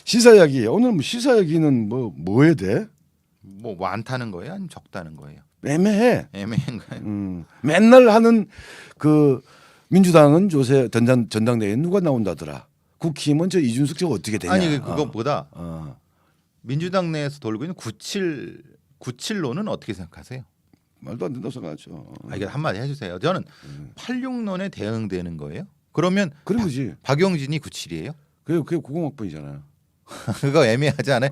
시사 이야기. 오늘 뭐 시사 이야기는 뭐 해야 돼? 뭐 많다는 거예요, 아니면 적다는 거예요? 애매해. 애매한 거예요. 맨날 하는 그 민주당은 요새 전당대회에 누가 나온다더라. 국힘은 저 이준석 씨가 어떻게 되냐. 아니 그것보다 어. 민주당 내에서 돌고 있는 97론은 어떻게 생각하세요? 말도 안 된다고 생각하죠. 이게 한마디 해주세요. 저는 86론에 대응되는 거예요. 그러면 그런 거지. 박용진이 97이에요? 그게 90학번이잖아요. 그거 애매하지 않아요?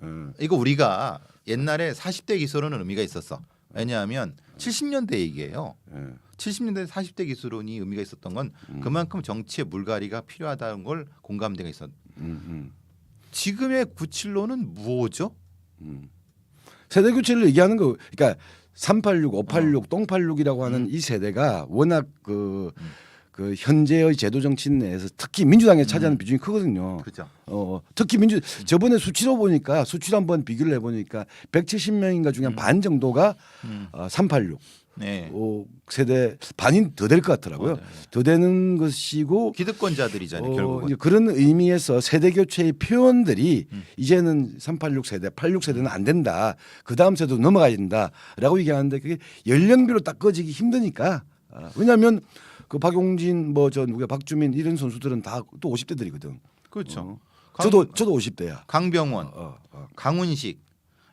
어. 이거 우리가 옛날에 40대 기술론은 의미가 있었어. 왜냐하면 70년대 얘기예요. 예. 70년대 40대 기술론이 의미가 있었던 건 그만큼 정치의 물갈이가 필요하다는 걸 공감대가 있었. 지금의 97론은 뭐죠? 세대 교체를 얘기하는 거. 그러니까 386, 586, 똥86이라고 하는 이 세대가 워낙 그 현재의 제도 정치인 내에서 특히 민주당에 차지하는 비중이 크거든요. 그죠. 특히 저번에 수치로 보니까 수치로 한번 비교를 해보니까 170명인가 중에 한 반 정도가 386 네. 세대 반이 더 될 것 같더라고요. 네. 더 되는 것이고 기득권자들이잖아요. 결국은. 이제 그런 의미에서 세대 교체의 표현들이 이제는 386 세대, 86 세대는 안 된다. 그 다음 세대도 넘어가야 된다라고 얘기하는데 그게 연령별로 딱 꺼지기 힘드니까. 왜냐하면 그 박용진 누가 박주민 이런 선수들은 다 또 50대들이거든. 그렇죠. 저도 50대야. 강병원, 강훈식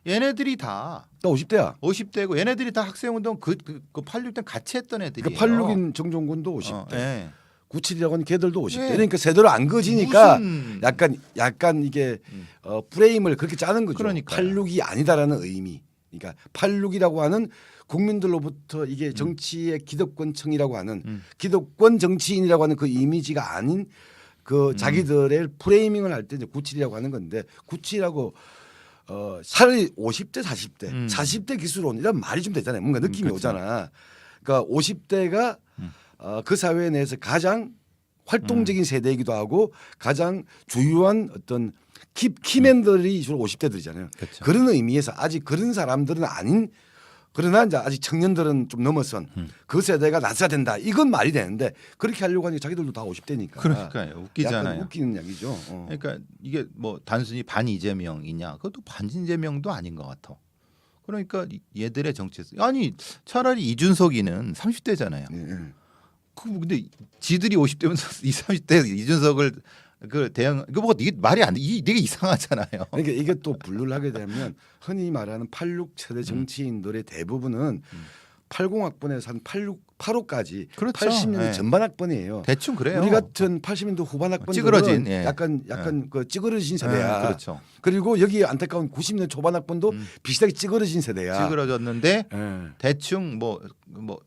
얘네들이 다 50대야. 50대고 얘네들이 다 학생운동 그 86때 같이 했던 애들이에요. 그러니까 86인 정종군도 50대. 네. 97이라고 하는 걔들도 50대. 네. 그러니까 세대로 안 거지니까 무슨- 약간 이게 프레임을 그렇게 짜는 거죠. 그러니까요. 86이 아니다라는 의미. 그러니까 86이라고 하는 국민들로부터 이게 정치의 기득권층이라고 하는 기득권 정치인이라고 하는 그 이미지가 아닌 그 자기들의 프레이밍을 할 때 이제 97이라고 하는 건데 97이라고 차라리 50대 40대 40대 기술론 이런 말이 좀 되잖아요. 뭔가 느낌이 그렇죠. 오잖아. 그러니까 50대가 그 사회 내에서 가장 활동적인 세대이기도 하고 가장 주요한 어떤 키맨들이 주로 50대들이잖아요. 그렇죠. 그런 의미에서 아직 그런 사람들은 아닌 그러나 이제 아직 청년들은 좀 넘어선 그 세대가 나서야 된다. 이건 말이 되는데 그렇게 하려고 하니까 자기들도 다 50대니까. 그러니까요. 웃기잖아요. 약간 웃기는 이야기죠. 그러니까 이게 뭐 단순히 반 이재명이냐? 그것도 반 이재명도 아닌 것 같아. 그러니까 얘들의 정치에서 아니 차라리 이준석이는 30대잖아요. 예. 근데 지들이 50대면 30대 이준석을 그 대응 이거 뭐 이게 말이 안 돼. 되게 이상하잖아요. 그러니까 이게 또 분류를 하게 되면 흔히 말하는 86 세대 정치인들의 대부분은 80학번에서 한 85까지 그렇죠. 80년대 네. 전반 학번이에요. 대충 그래요. 우리 같은 80년대 후반 학번들은 찌그러진, 예. 약간 그 찌그러진 세대야. 그렇죠. 그리고 여기 안타까운 90년대 초반 학번도 비슷하게 찌그러진 세대야. 찌그러졌는데 예. 대충 뭐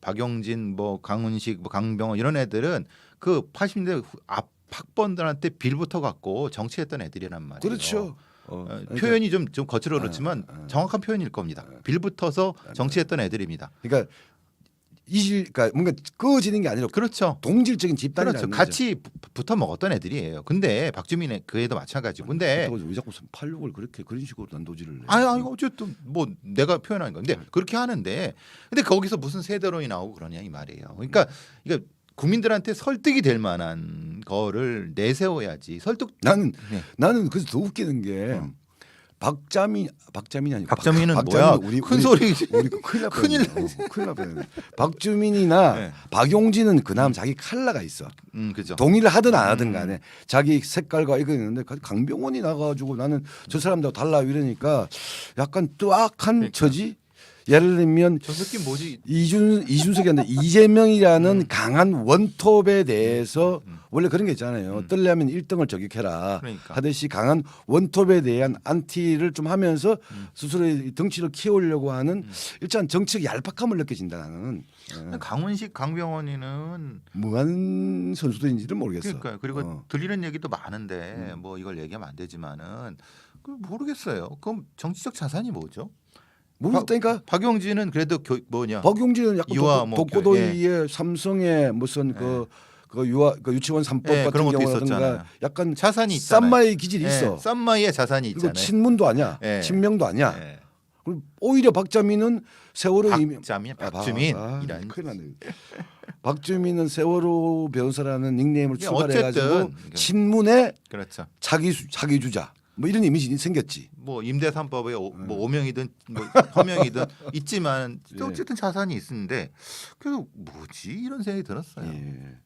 박용진, 뭐 강훈식, 뭐 강병원 이런 애들은 그 80년대 앞 학번들한테 빌부터 갖고 정치했던 애들이란 말이에요. 그렇죠. 표현이 좀 거칠어 그렇지만 정확한 표현일 겁니다. 빌붙어서 정치했던 애들입니다. 그러니까 그러니까 뭔가 꺼지는 게 아니라 그렇죠. 동질적인 집단이라는 그렇죠. 같이 붙어 먹었던 애들이에요. 근데 박주민의 그 애도 마찬가지고. 근데 왜 자꾸 86을 그런 식으로 난도질을 해? 아니 어쨌든 뭐 내가 표현한 건데 그렇게 하는데 근데 거기서 무슨 세대론이 나오고 그러냐 이 말이에요. 그러니까 이거 국민들한테 설득이 될 만한 거를 내세워야지. 나는 그래서 더 웃기는 게 박자민이 아니고 박자민은 박자민 뭐야? 큰 소리. 우리 큰일 날 뻔했네. 박주민이나 네. 박용진은 그나마 자기 컬러가 있어. 그죠. 동의를 하든 안 하든 간에 자기 색깔과 이거 있는데 강병원이 나가지고 나는 저 사람들하고 달라 이러니까 약간 뜨악한 처지. 예를 들면 저 새끼 뭐지? 이준석이 아니라 이재명이라는 강한 원톱에 대해서 원래 그런 게 있잖아요. 떨려면 1등을 저격해라 그러니까. 하듯이 강한 원톱에 대한 안티를 좀 하면서 스스로의 덩치를 키우려고 하는 일단 정치적 얄팍함을 느껴진다 나는. 강훈식, 강병원이는 무한 선수들인지를 모르겠어. 그러니까 그리고 들리는 얘기도 많은데 뭐 이걸 얘기하면 안 되지만은 모르겠어요. 그럼 정치적 자산이 뭐죠? 모르겠다니까. 박용진은 그래도 박용진은 약간 유아 뭐 독고도이의 삼성의 무슨 그 유치원 3법 예, 같은 그런 것도 경우라든가 있었잖아요. 약간 자산이 있잖아요. 쌈마의 기질이 예, 있어. 쌈마이의 자산이 그리고 있잖아요. 친문도 아니야. 예. 친명도 아니야. 예. 그리고 오히려 박자민은 세월호 박주민 이란 큰일 났네. 박주민은 세월호 변호사라는 닉네임을 출발해가지고 어쨌든 친문의 그렇죠. 자기 주자. 뭐 이런 이미지 생겼지. 뭐 임대 3법에 뭐 오명이든 뭐 허명이든 있지만 예. 어쨌든 자산이 있는데 그 뭐지 이런 생각이 들었어요. 예.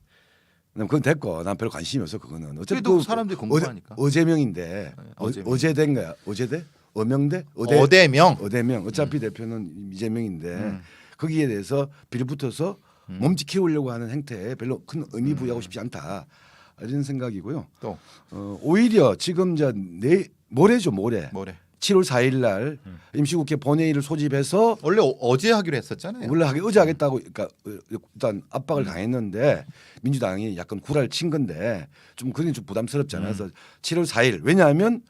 그건 됐고 난 별 관심이 없어 그거는. 어차피 그래도 그 사람들이 궁금하니까. 어제명인데 어제명. 어제대인가요? 어제대? 어명대? 어대명. 어대명. 어차피 대표는 이재명인데 음. 거기에 대해서 빌붙어서 몸집 키우려고 하는 행태에 별로 큰 의미 부여하고 싶지 않다 이런 생각이고요. 또 오히려 지금 모레죠 모레. 뭐래? 7월 4일 날 임시국회 본회의를 소집해서 원래 어제 하기로 했었잖아요. 원래 어제 하겠다고 그러니까 일단 압박을 가했는데 민주당이 약간 구라를 친 건데 좀 그게 좀 부담스럽잖아요. 그래서 7월 4일 왜냐하면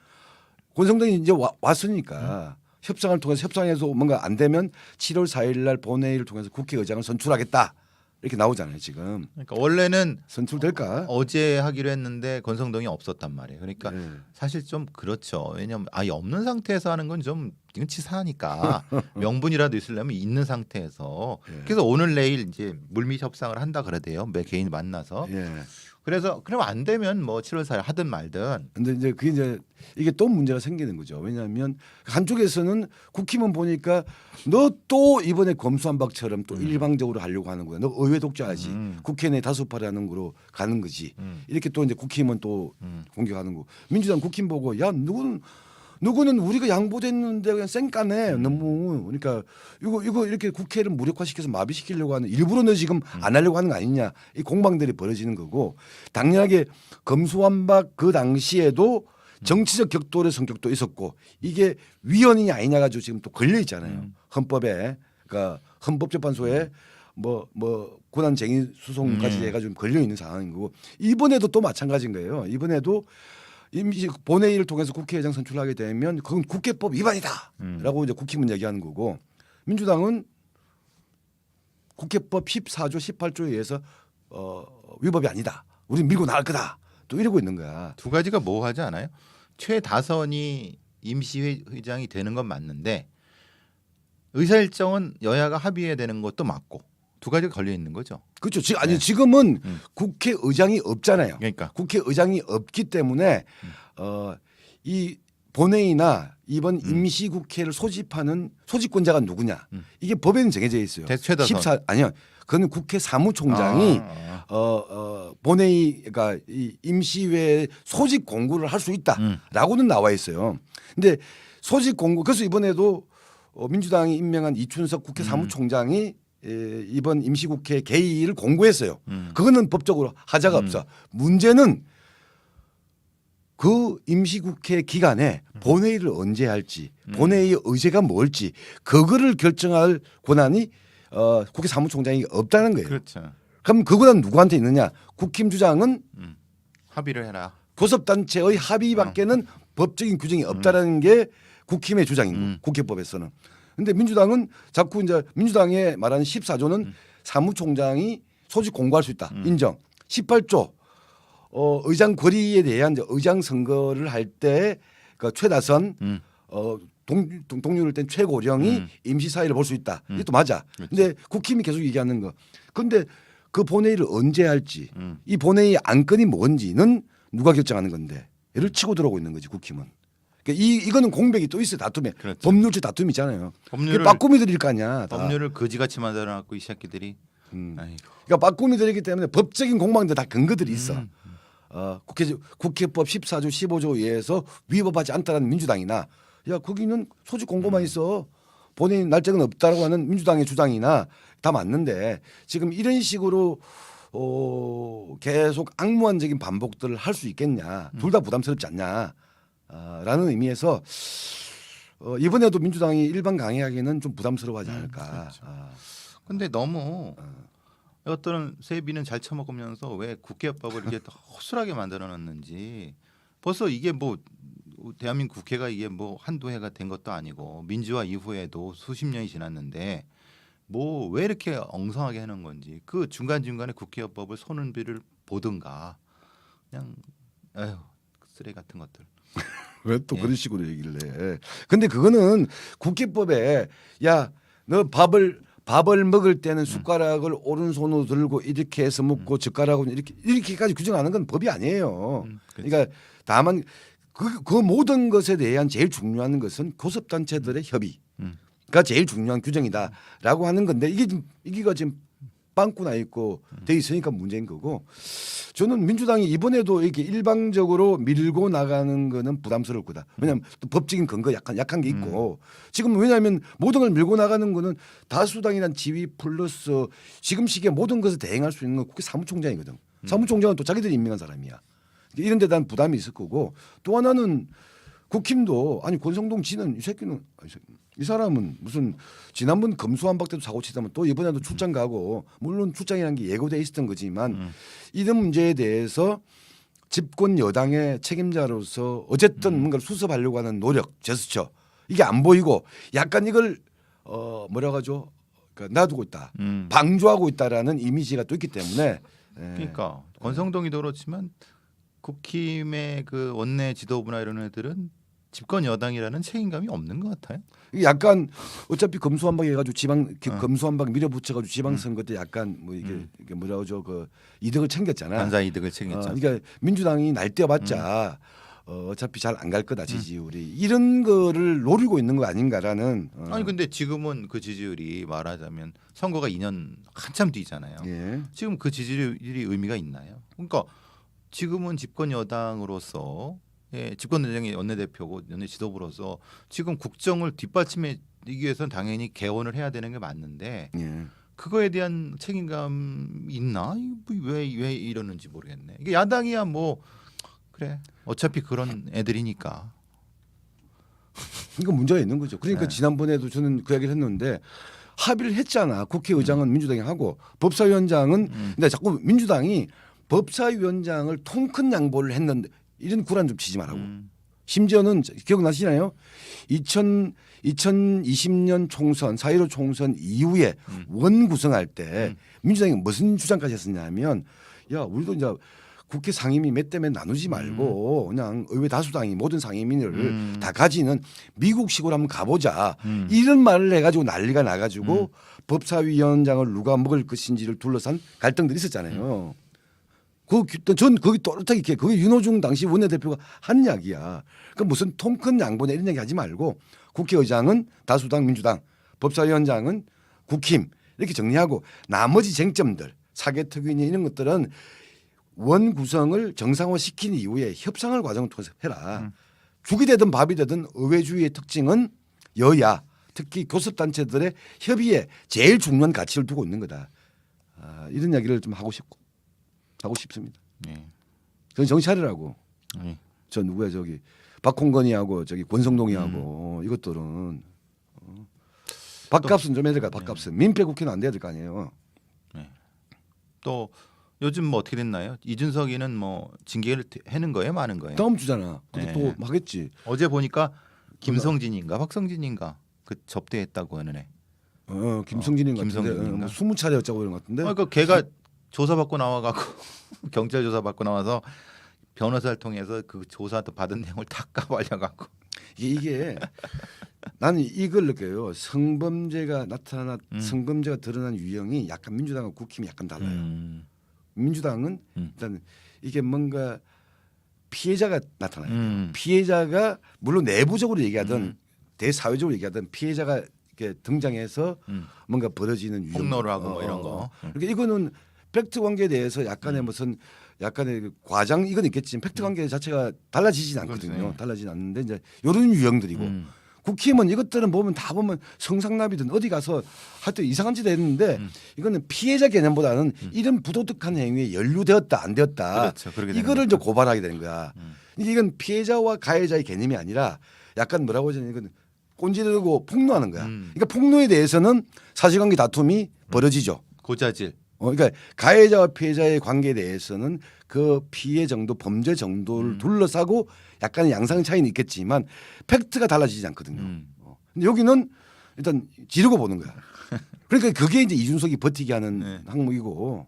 권성동이 이제 왔으니까 협상을 통해서 협상에서 뭔가 안 되면 7월 4일 날 본회의를 통해서 국회의장을 선출하겠다 이렇게 나오잖아요. 지금 그러니까 원래는 선출될까? 어제 하기로 했는데 권성동이 없었단 말이에요. 그러니까 네. 사실 좀 그렇죠. 왜냐하면 아예 없는 상태에서 하는 건 좀 이건 치사하니까 명분이라도 있으려면 있는 상태에서 예. 그래서 오늘 내일 이제 물밑 협상을 한다 그러대요. 매 개인 만나서. 예. 그래서 그럼 안 되면 뭐 7월 4일 하든 말든. 근데 이제 그게 이제 이게 또 문제가 생기는 거죠. 왜냐하면 한쪽에서는 국힘은 보니까 너 또 이번에 검수한박처럼 또 일방적으로 하려고 하는 거야. 너 의회 독자하지. 국회 내 다수파라는 거로 가는 거지. 이렇게 또 이제 국힘은 또 공격하는 거. 민주당 국힘 보고 야 누구는 우리가 양보됐는데 그냥 쌩까네 너무 그러니까 이거 이렇게 국회를 무력화시켜서 마비시키려고 하는 일부러 너 지금 안 하려고 하는 거 아니냐 이 공방들이 벌어지는 거고 당연하게 검수완박 그 당시에도 정치적 격돌의 성격도 있었고 이게 위헌이냐 아니냐 가지고 지금 또 걸려 있잖아요 헌법에 그러니까 헌법재판소에 뭐 고난쟁의 소송까지 해가지고 걸려 있는 상황인 거고 이번에도 또 마찬가지인 거예요. 이번에도 임시 본회의를 통해서 국회의장 선출하게 되면 그건 국회법 위반이다라고 이제 국힘은 얘기하는 거고 민주당은 국회법 14조 18조에 의해서 위법이 아니다. 우리 밀고 나갈 거다. 또 이러고 있는 거야. 두 가지가 모호하지 않아요? 최다선이 임시회장이 되는 건 맞는데 의사 일정은 여야가 합의해야 되는 것도 맞고 두 가지가 걸려 있는 거죠. 그렇죠. 지금은 음. 국회의장이 없잖아요. 그러니까 국회의장이 없기 때문에 이 본회의나 이번 임시국회를 소집하는 소집권자가 누구냐 이게 법에는 정해져 있어요. 최다선. 아니요. 그거는 국회 사무총장이 본회의 그러니까 이 임시회 소집 공고를 할 수 있다라고는 나와 있어요. 근데 소집 공고 그래서 이번에도 민주당이 임명한 이춘석 국회 사무총장이 이번 임시국회 개의를 공고했어요. 그거는 법적으로 하자가 없어. 문제는 그 임시국회 기간에 본회의를 언제 할지 본회의의 의제가 뭘지 그거를 결정할 권한이 국회 사무총장이 없다는 거예요. 그렇죠. 그럼 그 권한 누구한테 있느냐? 국힘 주장은 합의를 해라. 교섭단체의 합의밖에는 법적인 규정이 없다라는 게 국힘의 주장인 거 국회법에서는. 근데 민주당은 자꾸 이제 민주당의 말하는 14조는 사무총장이 소집 공고할 수 있다. 인정. 18조 의장 권리에 대한 이제 의장 선거를 할 때 그 최다선 동률을 뗀 최고령이 임시 사의를 볼 수 있다. 이것도 맞아. 근데 국힘이 계속 얘기하는 거. 근데 그 본회의를 언제 할지 이 본회의 안건이 뭔지는 누가 결정하는 건데 이를 치고 들어오고 있는 거지 국힘은. 그러니까 이거는 공백이 또 있어요. 다툼에. 그렇죠. 법률적 다툼이 있잖아요. 법률을 빠꾸미들일 거 아니야. 다. 법률을 거지같이 만들어놨고 이 새끼들이. 아이고. 그러니까 빠꾸미들이기 때문에 법적인 공방들 다 근거들이 있어. 국회법 14조 15조에 의해서 위법하지 않다는 민주당이나 야 거기는 소집 공고만 있어. 본인 날짜는 없다라고 하는 민주당의 주장이나 다 맞는데 지금 이런 식으로 계속 악무한적인 반복들을 할 수 있겠냐. 둘 다 부담스럽지 않냐. 라는 의미에서 이번에도 민주당이 일반 강행하기는 좀 부담스러워하지 않을까. 그렇죠. 근데 너무 어떤 세비는 잘 처먹으면서 왜 국회법을 이렇게 허술하게 만들어놨는지 벌써 이게 뭐 대한민국 국회가 이게 뭐 한두 해가 된 것도 아니고 민주화 이후에도 수십 년이 지났는데 뭐 왜 이렇게 엉성하게 해놓은 건지 그 중간중간에 국회법을 손은비를 보든가 그냥 에휴 쓰레기 같은 것들. 왜 또 그런 식으로 얘기를 해. 근데 그거는 국회법에 야 너 밥을 먹을 때는 숟가락을 오른손으로 들고 이렇게 해서 먹고 젓가락으로 이렇게까지 규정하는 건 법이 아니에요. 그러니까 다만 그 모든 것에 대한 제일 중요한 것은 교섭단체들의 협의가 제일 중요한 규정이다라고 하는 건데 이게가 지금 빵꾸 나 있고 돼 있으니까 문제인 거고 저는 민주당이 이번에도 이렇게 일방적으로 밀고 나가는 거는 부담스러울 거다. 왜냐하면 또 법적인 근거 약한 게 있고 지금 왜냐하면 모든 걸 밀고 나가는 거는 다수당이란 지위 플러스 지금 시기에 모든 것을 대행할 수 있는 건 국회 사무총장이거든. 사무총장은 또 자기들이 임명한 사람이야. 이런 데 대한 부담이 있을 거고 또 하나는 국힘도 아니 권성동 지는 이 사람은 무슨 지난번 검수완박 때도 사고 치다면 또 이번에도 출장 가고 물론 출장이라는 게 예고돼 있었던 거지만 이런 문제에 대해서 집권 여당의 책임자로서 어쨌든 뭔가를 수습하려고 하는 노력 제스처 이게 안 보이고 약간 이걸 뭐라고 하죠? 그러니까 놔두고 있다. 방조하고 있다라는 이미지가 또 있기 때문에 그러니까 권성동이도 그렇지만 국힘의 그 원내 지도부나 이런 애들은 집권 여당이라는 책임감이 없는 것 같아요. 이게 약간 어차피 검수완박 해가지고 검수완박 밀어붙여가지고 지방선거 때 약간 뭐 이게 뭐라고 하죠? 그 이득을 챙겼잖아. 반사 이득을 챙겼죠. 그러니까 민주당이 날뛰어봤자 어차피 잘 안 갈 거다 지지율이 이런 거를 노리고 있는 거 아닌가라는. 아니 근데 지금은 그 지지율이 말하자면 선거가 2년 한참 뒤잖아요. 예. 지금 그 지지율이 의미가 있나요? 그러니까 지금은 집권 여당으로서 집권 여당의 원내대표고 원내 지도부로서 지금 국정을 뒷받침하기 위해서는 당연히 개원을 해야 되는 게 맞는데 예. 그거에 대한 책임감 있나? 왜 이러는지 모르겠네. 이게 야당이야 뭐 그래 어차피 그런 애들이니까. 그러니까 문제가 있는 거죠. 그러니까 지난번에도 저는 그 얘기를 했는데 합의를 했잖아. 국회의장은 민주당이 하고 법사위원장은 근데 자꾸 민주당이 법사위원장을 통 큰 양보를 했는데 이런 구란 좀 치지 말라고. 심지어는 기억나시나요? 2020년 총선 4.15 총선 이후에 원 구성할 때 민주당이 무슨 주장까지 했었냐면 야 우리도 이제 국회 상임위 몇 대 몇 나누지 말고 그냥 의회 다수당이 모든 상임위를 다 가지는 미국식으로 한번 가보자. 이런 말을 해가지고 난리가 나가지고 법사위원장을 누가 먹을 것인지를 둘러싼 갈등들이 있었잖아요. 전 거기 또렷하게 그게 윤호중 당시 원내대표가 한 이야기야. 그 무슨 통 큰 양보나 이런 얘기 하지 말고 국회의장은 다수당 민주당, 법사위원장은 국힘 이렇게 정리하고 나머지 쟁점들 사개특위니 이런 것들은 원 구성을 정상화시킨 이후에 협상을 과정을 통해서 해라. 죽이 되든 밥이 되든 의회주의의 특징은 여야 특히 교섭단체들의 협의에 제일 중요한 가치를 두고 있는 거다. 이런 이야기를 좀 하고 싶습니다. 네. 저는 정치하려고. 네. 저 누구야 저기 박홍건이하고 저기 권성동이하고 이것들은 밥값은 좀 해야 될 거 밥값은 민폐 국회는 안 돼야 될 거 아니에요. 네. 또 요즘 뭐 어떻게 됐나요? 이준석이는 뭐 징계를 해는 거예요, 마는 거예요? 다음 주잖아. 근데 네. 또 하겠지. 어제 보니까 김성진인가 박성진인가 그 접대했다고 하는 애. 김성진인 것 같은데 김성진인가? 뭐 20차례 였자고 그런 것 같은데. 그러니까 걔가 조사받고 나와갖고 경찰 조사받고 나와서 변호사를 통해서 그 조사 받은 내용을 다 까발려갖고 이게 나는 이걸 느껴요. 성범죄가 성범죄가 드러난 유형이 약간 민주당과 국힘이 약간 달라요. 민주당은 일단 이게 뭔가 피해자가 나타나요. 피해자가 물론 내부적으로 얘기하든 대사회적으로 얘기하든 피해자가 이렇게 등장해서 뭔가 벌어지는 유형. 폭로를 하고 뭐 이런 거. 그러니까 이거는 팩트 관계에 대해서 약간의 무슨 약간의 그 과장 이건 있겠지만 팩트 관계 자체가 달라지진 않거든요. 그렇지. 달라지진 않는데 이제 이런 유형들이고 국힘은 이것들은 보면 다 보면 성상납이든 어디 가서 하여튼 이상한 짓 했는데 이거는 피해자 개념보다는 이런 부도덕한 행위에 연루되었다 안 되었다 그렇죠. 그렇게 되는 이거를 이제 고발하게 되는 거야. 이건 피해자와 가해자의 개념이 아니라 약간 뭐라고 하지 이건 꼰지르고 폭로하는 거야. 그러니까 폭로에 대해서는 사실관계 다툼이 벌어지죠. 고자질. 그러니까 가해자와 피해자의 관계에 대해서는 그 피해 정도, 범죄 정도를 둘러싸고 약간의 양상 차이는 있겠지만 팩트가 달라지지 않거든요. 근데 여기는 일단 지르고 보는 거야. 그러니까 그게 이제 이준석이 버티게 하는 네. 항목이고.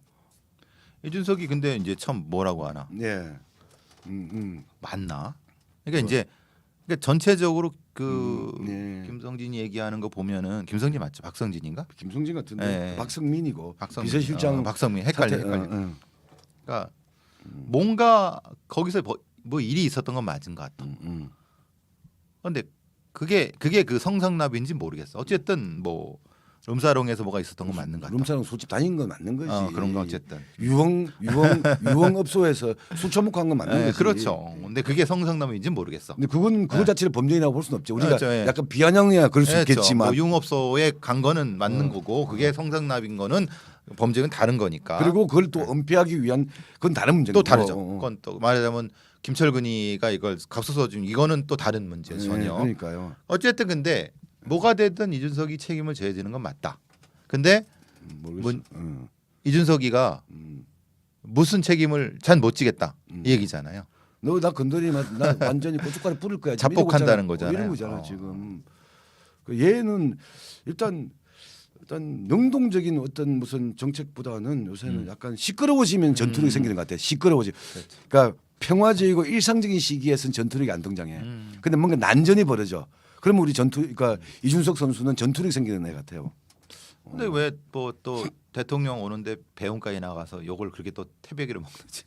이준석이 근데 이제 처음 뭐라고 하나? 예. 맞나? 그러니까 이제 그러니까 전체적으로 그 네. 김성진이 얘기하는 거 보면은 김성진 맞죠? 박성진인가? 김성진 같은데 네. 박성민이고 박성민. 비서실장 박성민 헷갈려. 사태- 그러니까 뭔가 거기서 뭐 일이 있었던 건 맞은 것 같아. 근데 그게 그 성상납인지 모르겠어. 어쨌든 뭐 룸사롱에서 뭐가 있었던 건 맞는 것 같아. 룸사롱 술집 다닌 건 맞는 거지. 그런 거 어쨌든. 유흥업소에서 술 처먹고 한 건 맞는 거지. 그렇죠. 근데 그게 성상납인지 모르겠어. 근데 그건 그거 자체를 범죄라고 볼 수는 없지. 우리가 그렇죠, 예. 약간 비아냥이야 그럴 수 그렇죠. 있겠지만 뭐 유흥업소에 간 거는 맞는 거고 그게 성상납인 거는 범죄는 다른 거니까. 그리고 그걸 또 은폐하기 위한 그건 다른 문제고 또 다르죠. 그건 또 말하자면 김철근이가 이걸 각서서 준 이거는 또 다른 문제 전혀. 그러니까요. 어쨌든 근데 뭐가 됐든 이준석이 책임을 져야 되는 건 맞다. 근데 모르겠어. 이준석이가 무슨 책임을 잘 못 지겠다 이 얘기잖아요. 너 나 건드리면 나 완전히 고춧가루 뿌릴 거야. 자폭한다는 거잖아요. 이런 거잖아 지금. 그 얘는 일단 능동적인 어떤 무슨 정책보다는 요새는 약간 시끄러워지면 전투력이 생기는 것 같아. 시끄러워지. 그러니까 평화적이고 일상적인 시기에서는 전투력이 안 등장해. 근데 뭔가 난전이 벌어져. 그러면 우리 그러니까 이준석 선수는 전투력이 생기는 애 같아요. 근데 왜 뭐 또 대통령 오는데 배움까지 나가서 요걸 그렇게 또 태백이를 먹는지.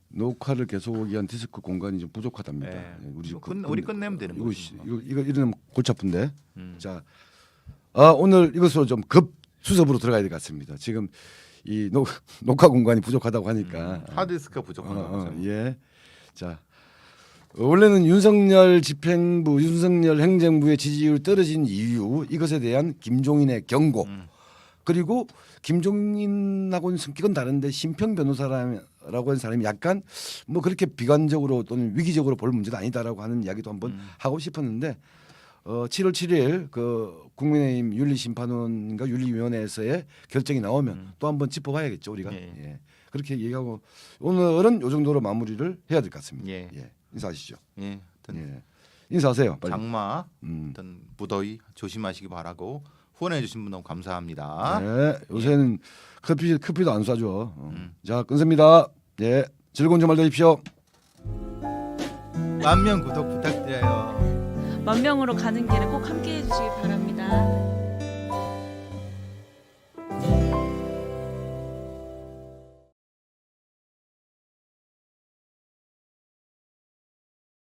녹화를 계속하기 위한 디스크 공간이 좀 부족하답니다. 네. 우리 우리 끝내면 되는 이거 거지. 이거 이러면 골치 아픈데. 자, 오늘 이것으로 좀 급 수습으로 들어가야 될 것 같습니다. 지금 이 녹화 공간이 부족하다고 하니까 하드디스크가 부족한 거죠. 예. 자, 원래는 윤석열 집행부, 윤석열 행정부의 지지율 떨어진 이유 이것에 대한 김종인의 경고 그리고 김종인하고는 성격은 다른데 심평 변호사라고 하는 사람이 약간 뭐 그렇게 비관적으로 또는 위기적으로 볼 문제도 아니다라고 하는 이야기도 한번 하고 싶었는데 7월 7일 그 국민의힘 윤리심판원인가 윤리위원회에서의 결정이 나오면 또 한번 짚어봐야겠죠 우리가. 예. 그렇게 얘기하고 오늘은 이 정도로 마무리를 해야 될 것 같습니다. 예. 인사하시죠. 예. 하여튼 인사하세요. 빨리. 장마, 어떤 무더위 조심하시기 바라고 후원해 주신 분 너무 감사합니다. 네, 요새는 커피도 안 쏴줘. 자, 끊습니다. 예, 즐거운 주말 되십시오. 10,000명 구독 부탁드려요. 10,000명으로 가는 길에 꼭 함께 해주시기 바랍니다.